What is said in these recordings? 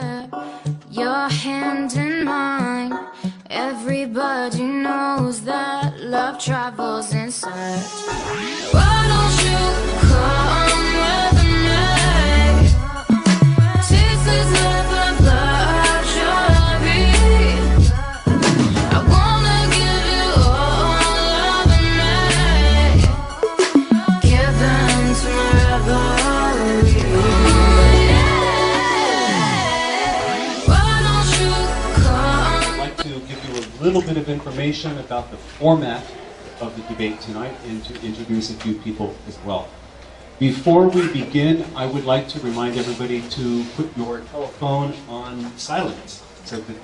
there, your hand in mine. Everybody knows that love travels in search. Why don't you come with me? Taste is never luxury. I wanna give you all of me, given to my revelry. Why don't you come? I'd like to give you a little bit of information about the format of the debate tonight and to introduce a few people as well. Before we begin, I would like to remind everybody to put your telephone on silent so that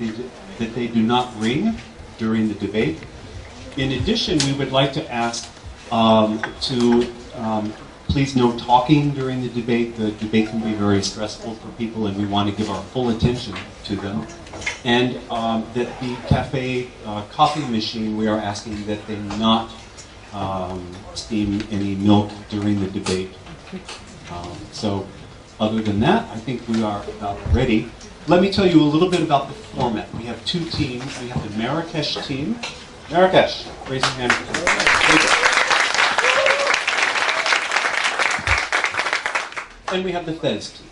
they do not ring during the debate. In addition, we would like to ask please no talking during the debate. The debate can be very stressful for people and we want to give our full attention to them. And that the cafe coffee machine, we are asking that they not steam any milk during the debate. So other than that, I think we are about ready. Let me tell you a little bit about the format. We have two teams. We have the Marrakesh team. Marrakesh, raise your hand. And we have the Fez team.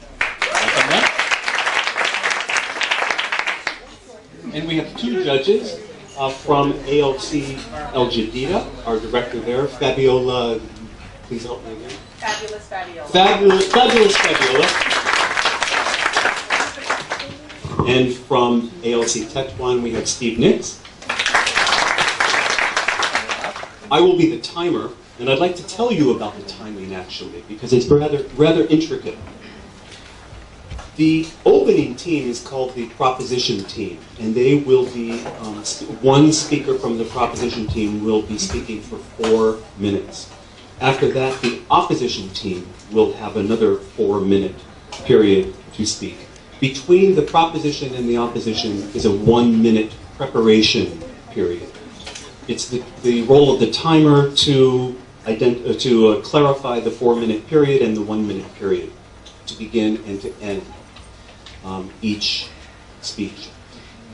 And we have two judges from ALC El Jadida, our director there, Fabiola, please help me again. Fabulous Fabiola. Fabulous Fabiola. And from ALC Tetuan, we have Steve Nix. I will be the timer, and I'd like to tell you about the timing actually, because it's rather intricate. The opening team is called the proposition team, and they will be, one speaker from the proposition team will be speaking for 4 minutes. After that, the opposition team will have another 4-minute period to speak. Between the proposition and the opposition is a 1-minute preparation period. It's the role of the timer to clarify the 4-minute period and the 1-minute period to begin and to end each speech.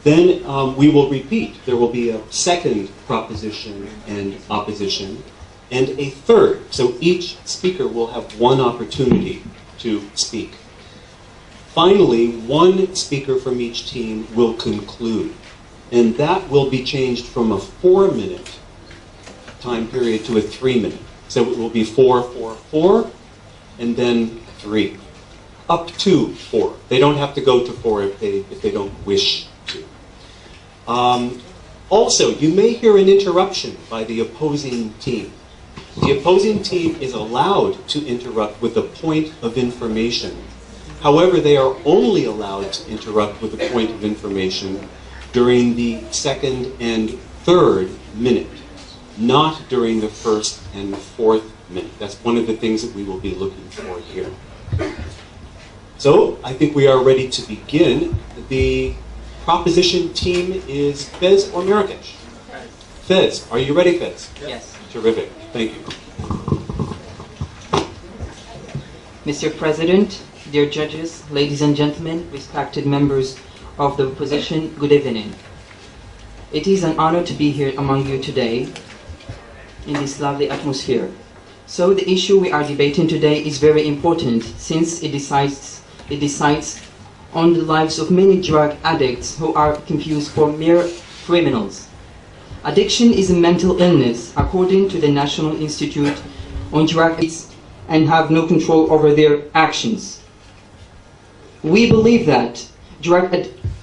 Then we will repeat. There will be a second proposition and opposition, and a third. So each speaker will have one opportunity to speak. Finally, one speaker from each team will conclude, and that will be changed from a 4-minute time period to a 3-minute. So it will be 4, 4, 4, and then 3. Up to 4. They don't have to go to 4 if they don't wish to. Also, you may hear an interruption by the opposing team. The opposing team is allowed to interrupt with a point of information. However, they are only allowed to interrupt with a point of information during the 2nd and 3rd minute, not during the 1st and 4th minute. That's one of the things that we will be looking for here. So, I think we are ready to begin. The proposition team is Fez or Marrakesh? Fez, are you ready, Fez? Yes. Terrific, thank you. Mr. President, dear judges, ladies and gentlemen, respected members of the opposition, good evening. It is an honor to be here among you today in this lovely atmosphere. So the issue we are debating today is very important since it decides on the lives of many drug addicts who are confused for mere criminals. Addiction is a mental illness according to the National Institute on Drug Abuse and have no control over their actions. We believe that drug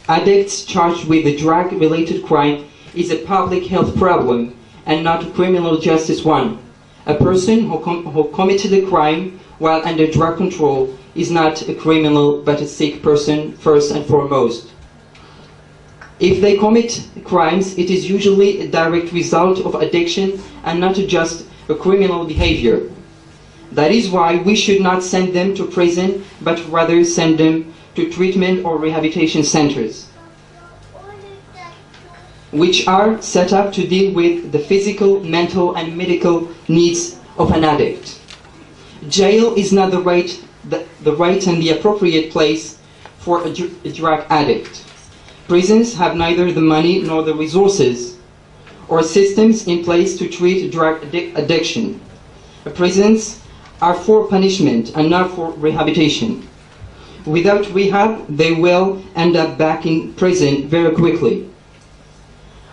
addicts charged with a drug-related crime is a public health problem and not a criminal justice one. A person who committed a crime while under drug control is not a criminal but a sick person first and foremost. If they commit crimes, it is usually a direct result of addiction and not just a criminal behavior. That is why we should not send them to prison, but rather send them to treatment or rehabilitation centers, which are set up to deal with the physical, mental, and medical needs of an addict. Jail is not the right and the appropriate place for a drug addict. Prisons have neither the money nor the resources or systems in place to treat drug addiction. Prisons are for punishment and not for rehabilitation. Without rehab, they will end up back in prison very quickly.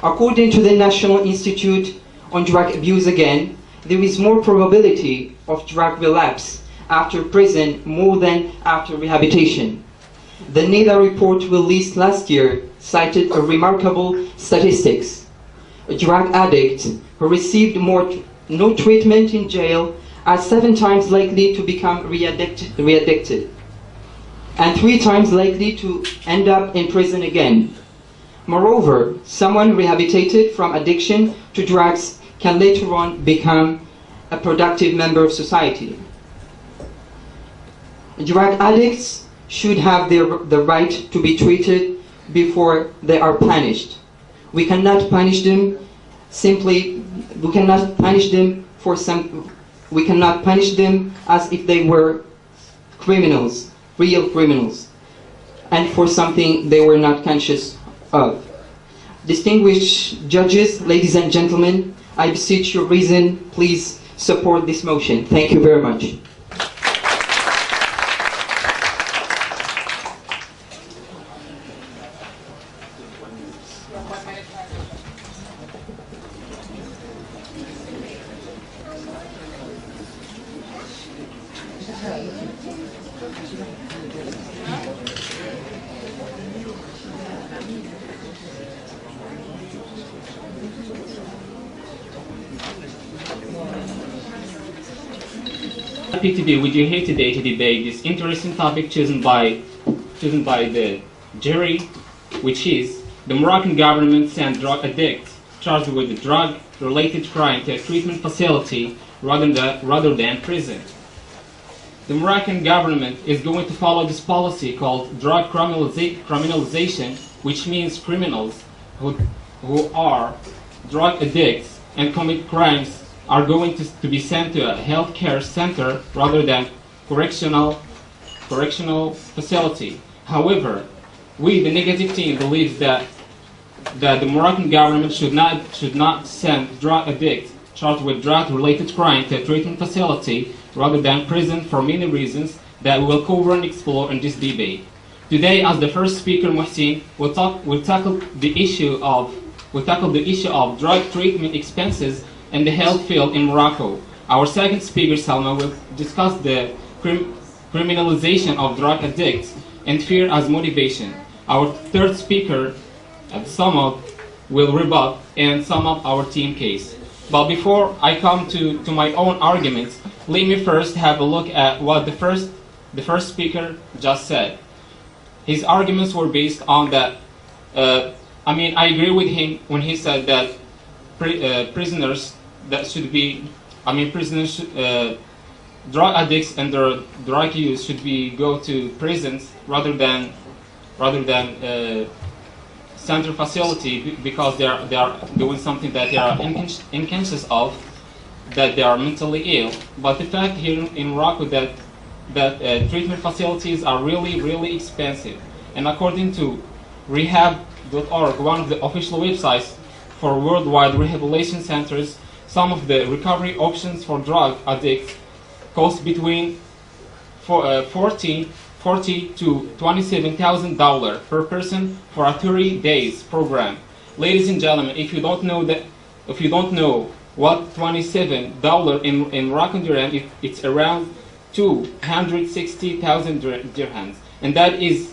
According to the National Institute on Drug Abuse again, there is more probability of drug relapse after prison more than after rehabilitation. The NIDA report released last year cited a remarkable statistics. A drug addict who received no treatment in jail are 7 times likely to become re-addicted, and 3 times likely to end up in prison again. Moreover, someone rehabilitated from addiction to drugs can later on become a productive member of society. Drug addicts should have the right to be treated before they are punished. We cannot punish them as if they were criminals, real criminals, and for something they were not conscious of. Distinguished judges, ladies and gentlemen, I beseech your reason, please support this motion. Thank you very much. Happy to be with you here today to debate this interesting topic chosen by the jury, which is the Moroccan government sent drug addicts charged with a drug-related crime to a treatment facility rather than prison. The Moroccan government is going to follow this policy called drug criminalization, which means criminals who are drug addicts and commit crimes are going to be sent to a healthcare center rather than correctional facility. However, we, the negative team, believes that the Moroccan government should not send drug addicts charged with drug-related crime to a treatment facility rather than prison for many reasons that we will cover and explore in this debate. Today, as the first speaker, Mohsin, will tackle the issue of drug treatment expenses in the health field in Morocco. Our second speaker, Salma, will discuss the criminalization of drug addicts and fear as motivation. Our third speaker, Samad, will rebut and sum up our team case. But before I come to my own arguments, let me first have a look at what the first speaker just said. His arguments were based on that. I agree with him when he said that drug addicts and their drug use should go to prisons rather than center facility because they are doing something that they are unconscious of, that they are mentally ill. But the fact here in Morocco that treatment facilities are really expensive, and according to rehab.org, one of the official websites for worldwide rehabilitation centers, some of the recovery options for drug addicts cost between $40,000 to $27,000 per person for a 30 days program. Ladies and gentlemen, if you don't know what $27 in Moroccan dirham, it's around 260,000 dirhams, and that is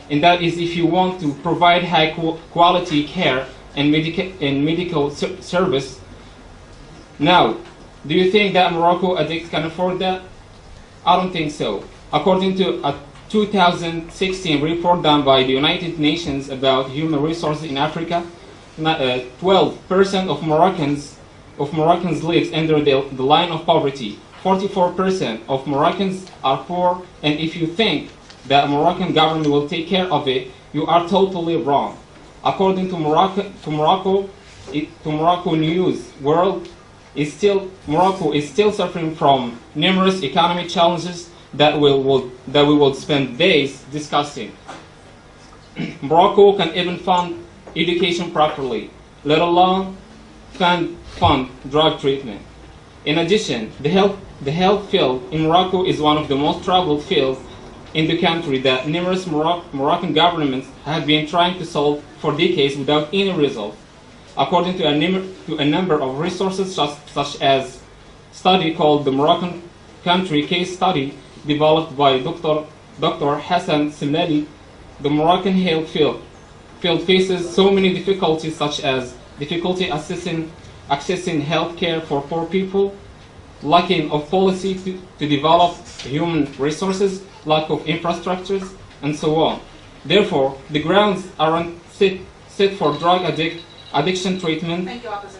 if you want to provide high quality care and medical service. Now, do you think that Morocco addicts can afford that? I don't think so. According to a 2016 report done by the United Nations about human resources in Africa, 12% of Moroccans live under the line of poverty. 44% of Moroccans are poor, and if you think that Moroccan government will take care of it, you are totally wrong. According to Morocco News World, Morocco is still suffering from numerous economic challenges that we will spend days discussing. Morocco can even fund education properly, let alone fund drug treatment. In addition, the health field in Morocco is one of the most troubled fields in the country that numerous Moroccan governments have been trying to solve for decades without any result. According to a number of resources such as study called the Moroccan Country Case Study developed by Dr. Hassan Semlali, the Moroccan health field faces so many difficulties, such as difficulty accessing health care for poor people, lacking of policy to develop human resources, lack of infrastructures, and so on. Therefore, the grounds aren't set for drug addiction treatment. Thank you, opposition.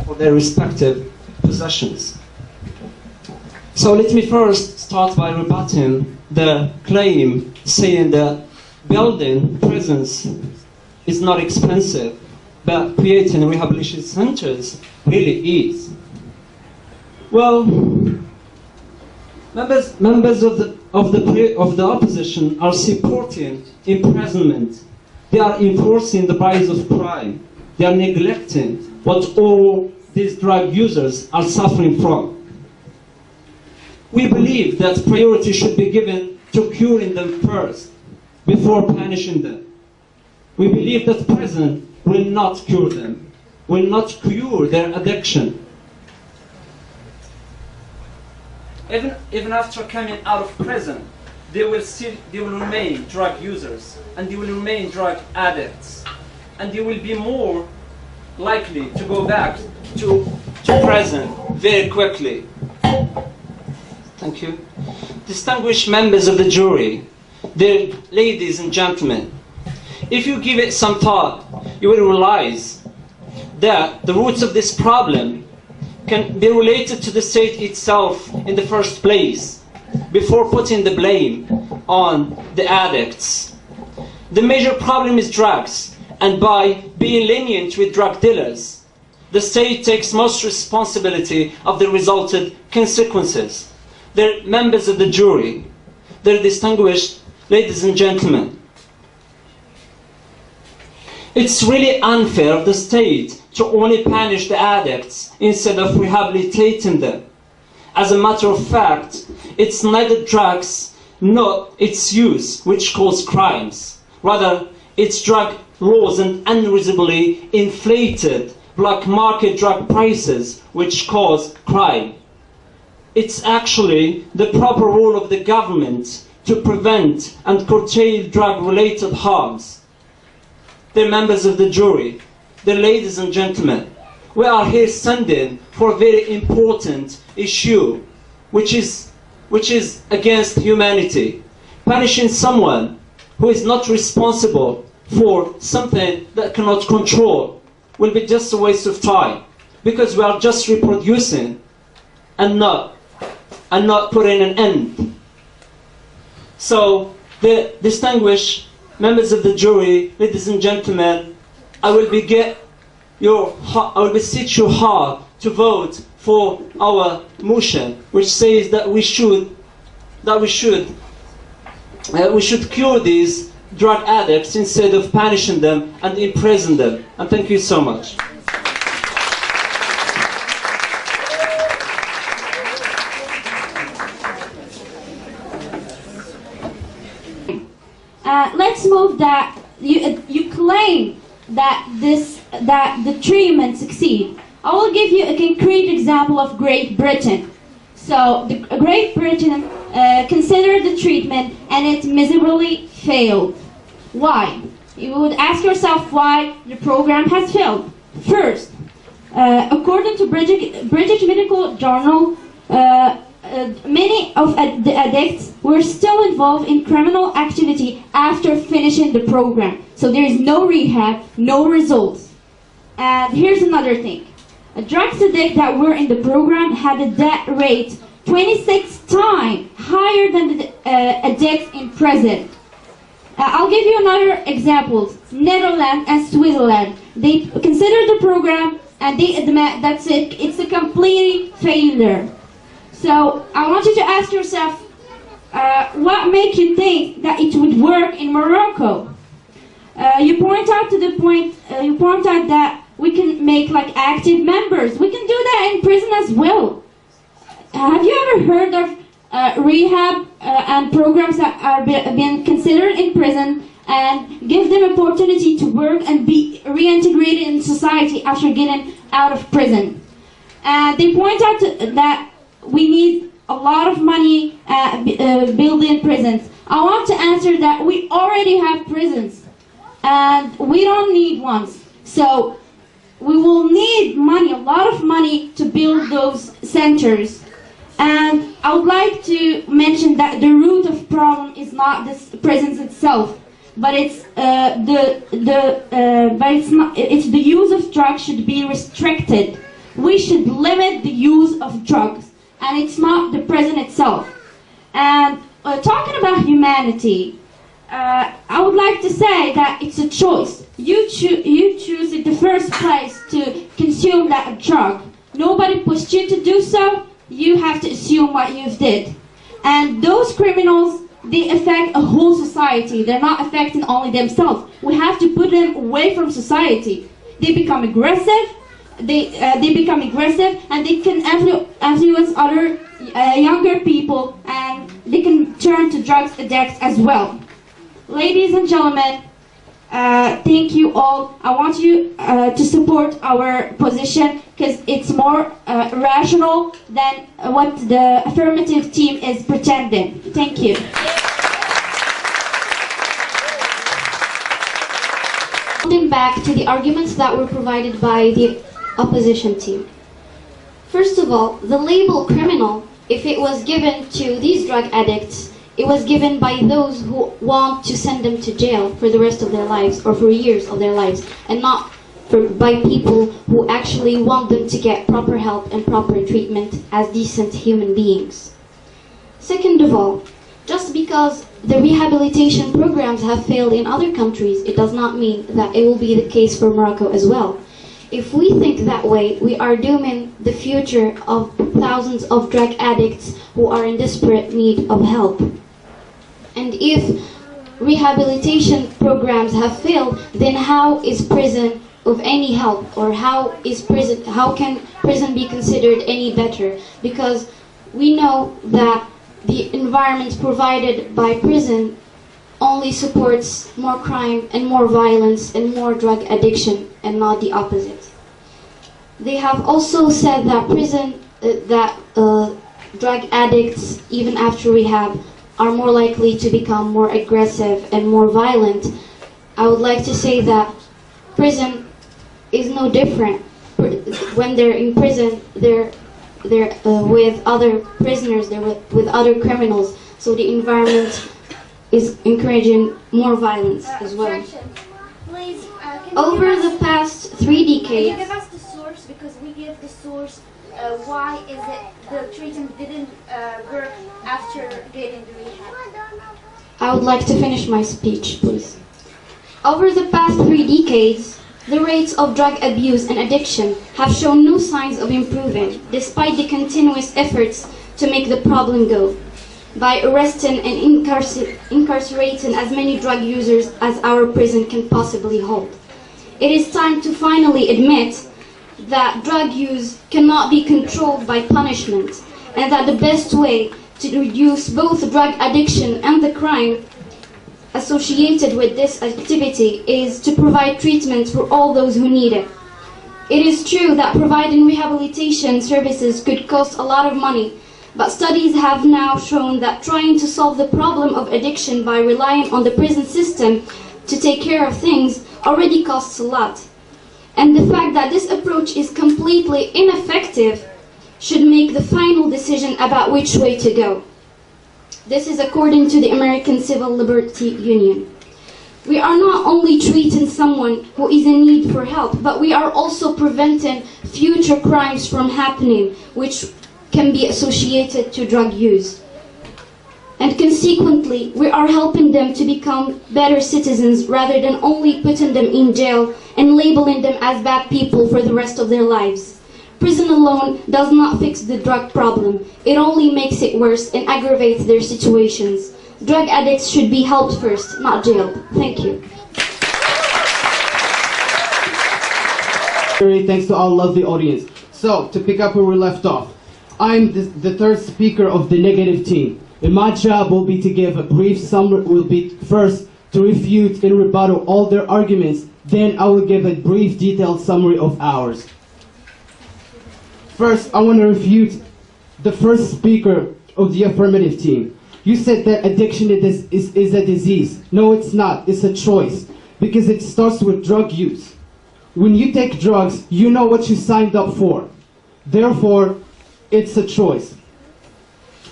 For their respective possessions. So let me first start by rebutting the claim saying that building prisons is not expensive, but creating rehabilitation centers really is. Well, members of the opposition are supporting imprisonment. They are enforcing the rise of crime. They are neglecting what all these drug users are suffering from. We believe that priority should be given to curing them first, before punishing them. We believe that prison will not cure them, will not cure their addiction. Even after coming out of prison, they will remain drug users, and they will remain drug addicts, and they will be more likely to go back to prison very quickly. Thank you. Distinguished members of the jury, dear ladies and gentlemen, if you give it some thought, you will realize that the roots of this problem can be related to the state itself in the first place, before putting the blame on the addicts. The major problem is drugs, and by being lenient with drug dealers, the state takes most responsibility of the resultant consequences. They're members of the jury, they're distinguished ladies and gentlemen. It's really unfair of the state to only punish the addicts instead of rehabilitating them. As a matter of fact, it's neither drugs nor its use which cause crimes. Rather, it's drug laws and unreasonably inflated black market drug prices which cause crime. It's actually the proper role of the government to prevent and curtail drug-related harms. Dear members of the jury, dear ladies and gentlemen, we are here standing for a very important issue, which is against humanity. Punishing someone who is not responsible for something that cannot control will be just a waste of time, because we are just reproducing and not putting an end. So, the distinguished members of the jury, ladies and gentlemen, I will beseech you hard to vote for our motion, which says that we should cure these drug addicts instead of punishing them and imprison them. And thank you so much. Let's move that you claim that the treatment succeed. I will give you a concrete example of Great Britain. So Great Britain considered the treatment and it miserably failed. Why? You would ask yourself why the program has failed. First, according to British Medical Journal, many of the addicts were still involved in criminal activity after finishing the program. So there is no rehab, no results. And here's another thing. Drugs addicts that were in the program had a death rate 26 times higher than the addicts in prison. I'll give you another example. Netherlands and Switzerland. They consider the program and they admit that's it. It's a complete failure. So I want you to ask yourself, what makes you think that it would work in Morocco? You point out that we can make like active members. We can do that in prison as well. Have you ever heard of rehab and programs that are being considered in prison and give them opportunity to work and be reintegrated in society after getting out of prison? They point out that we need a lot of money building prisons. I want to answer that we already have prisons and we don't need ones. So we will need money, a lot of money, to build those centers. And I would like to mention that the root of problem is not this prisons itself, but it's it's the use of drugs should be restricted. We should limit the use of drugs, and it's not the prison itself. And talking about humanity, I would like to say that it's a choice. You choose in the first place to consume that drug. Nobody pushed you to do so. You have to assume what you did. And those criminals, they affect a whole society. They're not affecting only themselves. We have to put them away from society. They become aggressive. They become aggressive, and they can influence other younger people, and they can turn to drugs addicts as well. Ladies and gentlemen, thank you all. I want you to support our position because it's more rational than what the affirmative team is pretending. Thank you. Going back to the arguments that were provided by the opposition team. First of all, the label criminal, if it was given to these drug addicts, it was given by those who want to send them to jail for the rest of their lives or for years of their lives, and not by people who actually want them to get proper help and proper treatment as decent human beings. Second of all, just because the rehabilitation programs have failed in other countries, it does not mean that it will be the case for Morocco as well. If we think that way, we are dooming the future of thousands of drug addicts who are in desperate need of help. And if rehabilitation programs have failed, then how is prison of any help, or how can prison be considered any better? Because we know that the environment provided by prison only supports more crime and more violence and more drug addiction, and not the opposite. They have also said that drug addicts, even after rehab, are more likely to become more aggressive and more violent. I would like to say that prison is no different. When they're in prison, they're with other prisoners, they're with other criminals, so the environment is encouraging more violence as well. Please, over the past 3 decades... Can you give us the source, because we give the source, why is it the treatment didn't work after getting the rehab? I would like to finish my speech, please. Over the past 3 decades, the rates of drug abuse and addiction have shown no signs of improving, despite the continuous efforts to make the problem go, by arresting and incarcerating as many drug users as our prison can possibly hold. It is time to finally admit that drug use cannot be controlled by punishment, and that the best way to reduce both drug addiction and the crime associated with this activity is to provide treatment for all those who need it. It is true that providing rehabilitation services could cost a lot of money, but studies have now shown that trying to solve the problem of addiction by relying on the prison system to take care of things already costs a lot. And the fact that this approach is completely ineffective should make the final decision about which way to go. This is according to the American Civil Liberty Union. We are not only treating someone who is in need for help, but we are also preventing future crimes from happening, which can be associated to drug use. And consequently, we are helping them to become better citizens rather than only putting them in jail and labeling them as bad people for the rest of their lives. Prison alone does not fix the drug problem. It only makes it worse and aggravates their situations. Drug addicts should be helped first, not jailed. Thank you. Thanks to our lovely audience. So, to pick up where we left off, I'm the third speaker of the negative team. And my job will be to give a brief summary, will be first to refute and rebuttal all their arguments, then I will give a brief detailed summary of ours. First, I want to refute the first speaker of the affirmative team. You said that addiction is a disease. No, it's not. It's a choice. Because it starts with drug use. When you take drugs, you know what you signed up for. Therefore, it's a choice.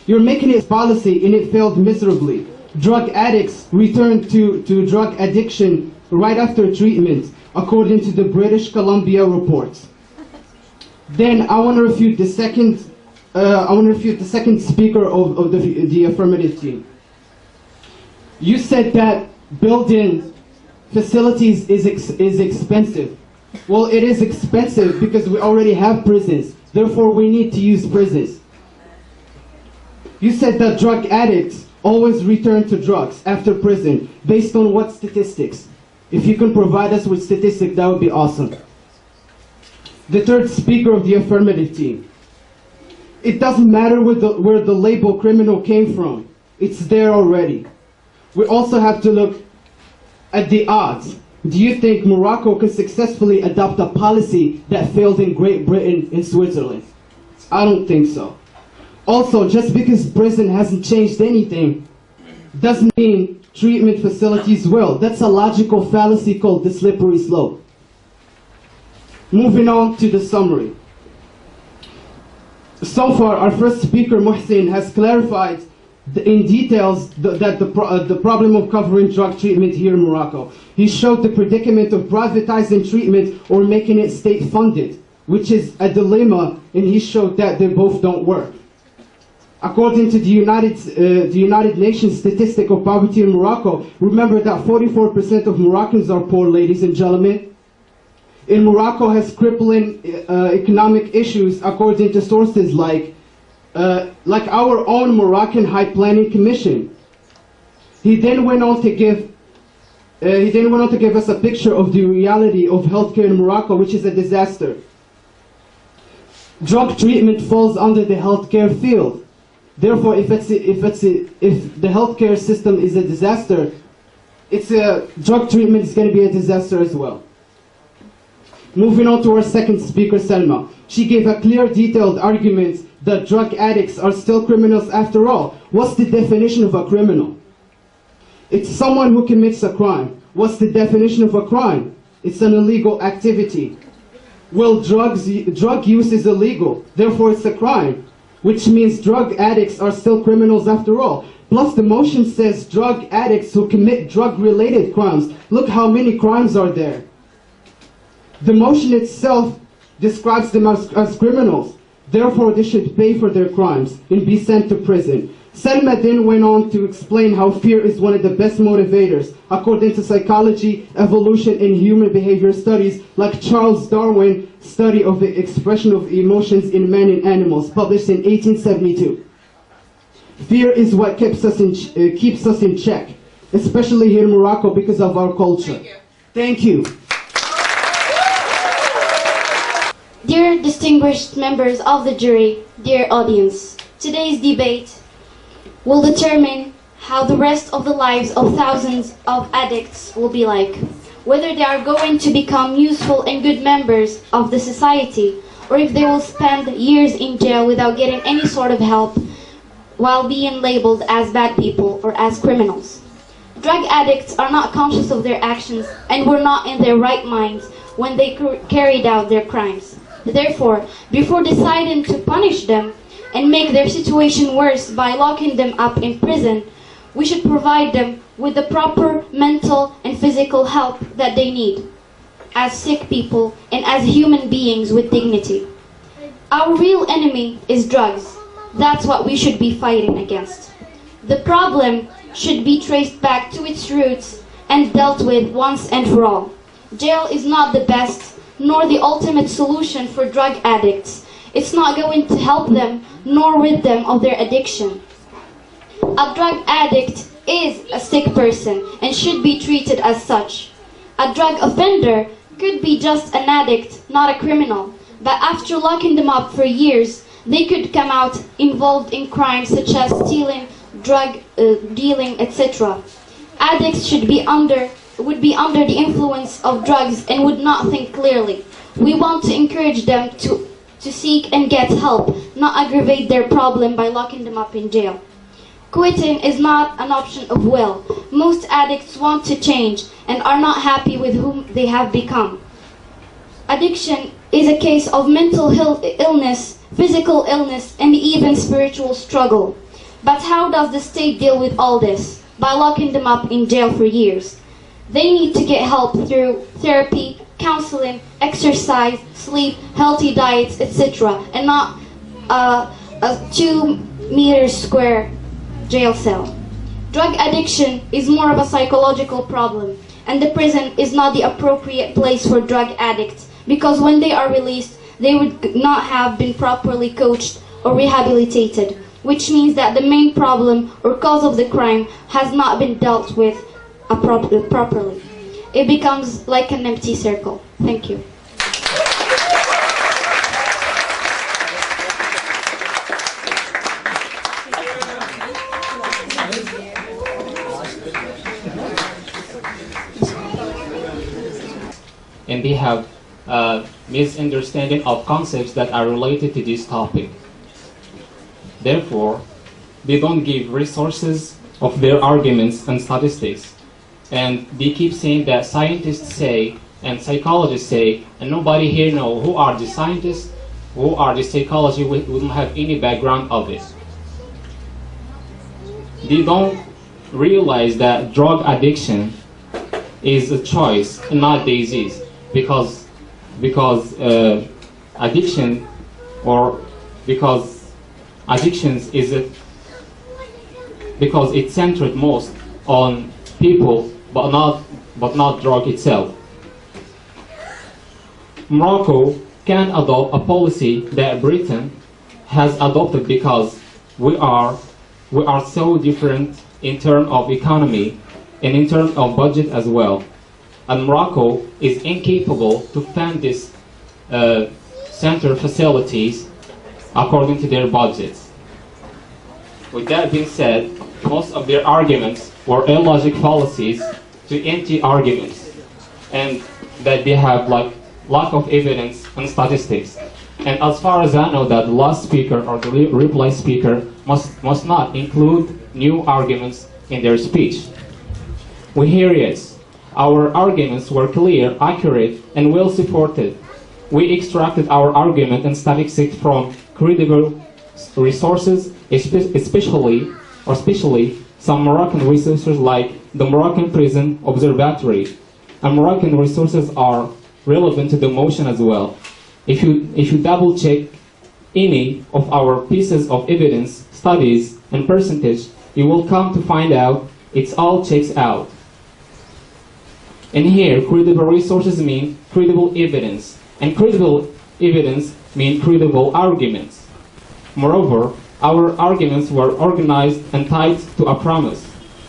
You're making it a policy and it failed miserably. Drug addicts return to drug addiction right after treatment, according to the British Columbia reports. Then I want to refute the second. Speaker of the affirmative team. You said that building facilities is expensive. Well, it is expensive because we already have prisons. Therefore, we need to use prisons. You said that drug addicts always return to drugs after prison. Based on what statistics? If you can provide us with statistics, that would be awesome. The third speaker of the affirmative team. It doesn't matter where the label criminal came from. It's there already. We also have to look at the odds. Do you think Morocco could successfully adopt a policy that failed in Great Britain and Switzerland? I don't think so. Also, just because prison hasn't changed anything doesn't mean treatment facilities will. That's a logical fallacy called the slippery slope. Moving on to the summary. So far, our first speaker, Muhsin, has clarified in details the problem of covering drug treatment here in Morocco. He showed the predicament of privatizing treatment or making it state-funded, which is a dilemma, and he showed that they both don't work. According to the United Nations statistic of poverty in Morocco, remember that 44% of Moroccans are poor, ladies and gentlemen. And Morocco has crippling economic issues according to sources like our own Moroccan High Planning Commission. He then went on to give us a picture of the reality of healthcare in Morocco, which is a disaster. Drug treatment falls under the healthcare field. Therefore, if the healthcare system is a disaster, drug treatment is going to be a disaster as well. Moving on to our second speaker, Selma. She gave a clear, detailed argument that drug addicts are still criminals after all. What's the definition of a criminal? It's someone who commits a crime. What's the definition of a crime? It's an illegal activity. Well, drug use is illegal, therefore it's a crime, which means drug addicts are still criminals after all. Plus, the motion says drug addicts who commit drug-related crimes. Look how many crimes are there. The motion itself describes them as criminals. Therefore, they should pay for their crimes and be sent to prison. Selma then went on to explain how fear is one of the best motivators, according to psychology, evolution, and human behavior studies like Charles Darwin's study of the expression of emotions in men and animals, published in 1872. Fear is what keeps us in check, especially here in Morocco because of our culture. Thank you. Dear distinguished members of the jury, dear audience, today's debate will determine how the rest of the lives of thousands of addicts will be like. Whether they are going to become useful and good members of the society, or if they will spend years in jail without getting any sort of help while being labeled as bad people or as criminals. Drug addicts are not conscious of their actions and were not in their right minds when they carried out their crimes. Therefore, before deciding to punish them and make their situation worse by locking them up in prison, we should provide them with the proper mental and physical help that they need as sick people and as human beings with dignity. Our real enemy is drugs. That's what we should be fighting against. The problem should be traced back to its roots and dealt with once and for all. Jail is not the best nor the ultimate solution for drug addicts. It's not going to help them nor rid them of their addiction. A drug addict is a sick person and should be treated as such. A drug offender could be just an addict, not a criminal, but after locking them up for years, they could come out involved in crimes such as stealing, drug dealing, etc. Addicts would be under the influence of drugs and would not think clearly. We want to encourage them to seek and get help, not aggravate their problem by locking them up in jail. Quitting is not an option of will. Most addicts want to change and are not happy with whom they have become. Addiction is a case of mental illness, physical illness, and even spiritual struggle. But how does the state deal with all this? By locking them up in jail for years. They need to get help through therapy, counseling, exercise, sleep, healthy diets, etc. and not a 2 meters square jail cell. Drug addiction is more of a psychological problem, and the prison is not the appropriate place for drug addicts because when they are released, they would not have been properly coached or rehabilitated, which means that the main problem or cause of the crime has not been dealt with properly. It becomes like an empty circle. Thank you. And they have a misunderstanding of concepts that are related to this topic. Therefore, they don't give resources of their arguments and statistics. And they keep saying that scientists say and psychologists say, and nobody here knows who are the scientists, who are the psychologists, we don't have any background of it. They don't realize that drug addiction is a choice and not disease, because addiction or because addictions is it because it's centered most on people but not drug itself. Morocco can adopt a policy that Britain has adopted because we are so different in terms of economy and in terms of budget as well. And Morocco is incapable to fund these center facilities according to their budgets. With that being said, most of their arguments were illogic fallacies to empty arguments, and that they have like lack of evidence and statistics. And as far as I know, that the last speaker or the reply speaker must not include new arguments in their speech. We hear it. Our arguments were clear, accurate, and well supported. We extracted our argument and statistics from credible resources, especially some Moroccan resources like the Moroccan Prison Observatory. And Moroccan resources are relevant to the motion as well. If you double check any of our pieces of evidence, studies, and percentage, you will come to find out it's all checks out. And here, credible resources mean credible evidence, and credible evidence mean credible arguments. Moreover, our arguments were organized and tied to a promise.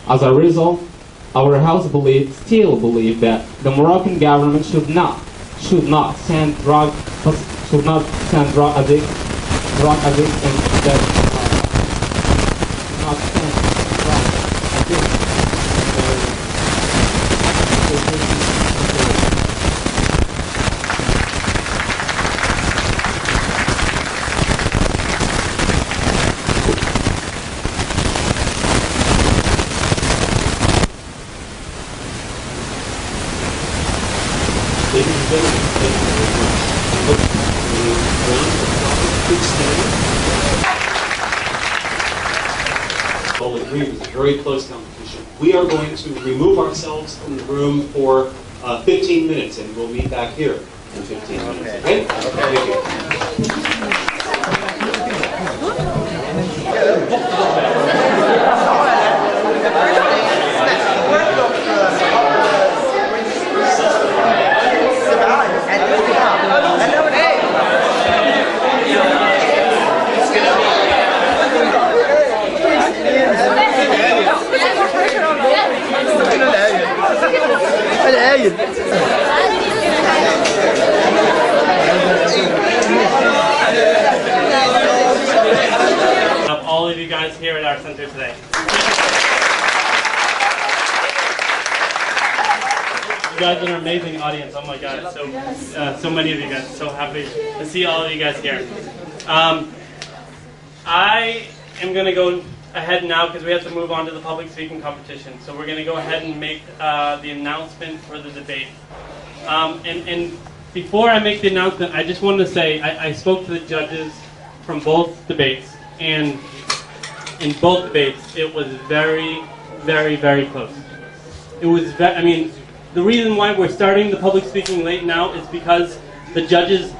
As a result, our house still believe that the Moroccan government should not send drug addicts and that not send drug addicts. All agree it was a very close competition. We are going to remove ourselves from the room for 15 minutes, and we'll meet back here in 15 minutes. Okay? Thank you. guys here at our center today. You guys are an amazing audience. Oh my God, so many of you guys. So happy to see all of you guys here. I am going to go ahead now because we have to move on to the public speaking competition. So we're going to go ahead and make the announcement for the debate. And before I make the announcement, I just wanted to say I spoke to the judges from both debates, and in both debates it was very, very, very close. It was, I mean, the reason why we're starting the public speaking late now is because the judges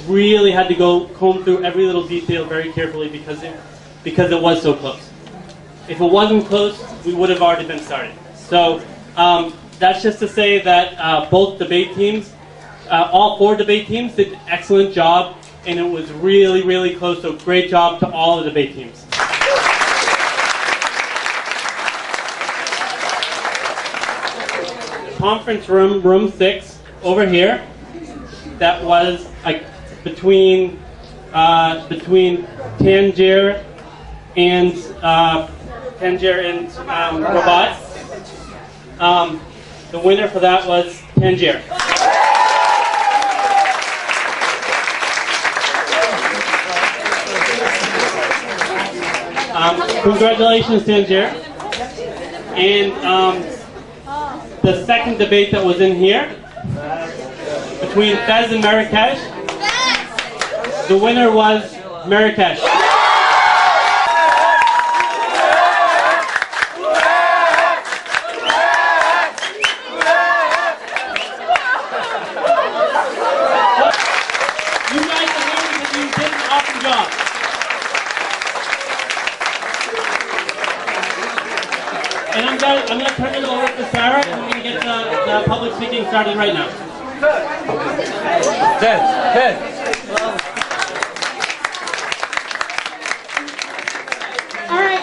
really had to comb through every little detail very carefully because it was so close. If it wasn't close, we would have already been started. So that's just to say that both debate teams, all 4 debate teams did an excellent job, and it was really, really close, so great job to all the debate teams. Conference room, room 6, over here, that was between Tangier and Rabat. The winner for that was Tangier. Congratulations, Tangier. And the second debate that was in here, between Fez and Marrakesh, the winner was Marrakesh. You guys are here because you did an awesome job. And I'm going to turn it over to Sarah, and we're going to get the public speaking started right now. All right,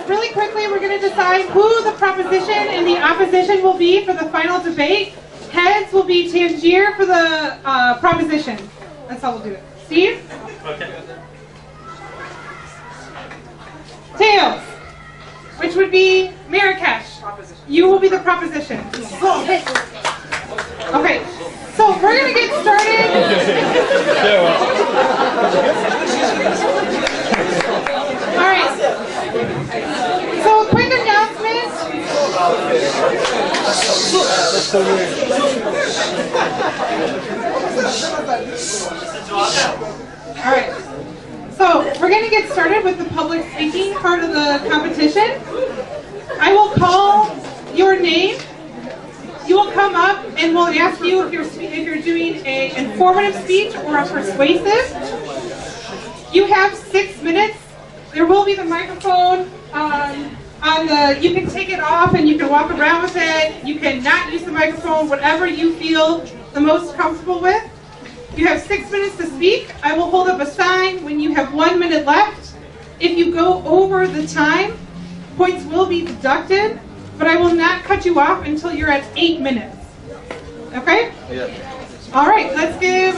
really quickly, we're going to decide who the proposition and the opposition will be for the final debate. Heads will be Tangier for the proposition. That's how we'll do it. Steve? Okay. Tails, which would be Marrakesh. You will be the proposition. Okay, so we're going to get started. All right. So, quick announcement. That's so weird. All right. So, we're going to get started with the public speaking part of the competition. I will call your name. You will come up and we'll ask you if you're doing an informative speech or a persuasive. You have 6 minutes. There will be the microphone you can take it off and you can walk around with it. You can not use the microphone, whatever you feel the most comfortable with. You have 6 minutes to speak. I will hold up a sign when you have 1 minute left. If you go over the time, points will be deducted, but I will not cut you off until you're at 8 minutes. Okay? Yeah. All right, let's give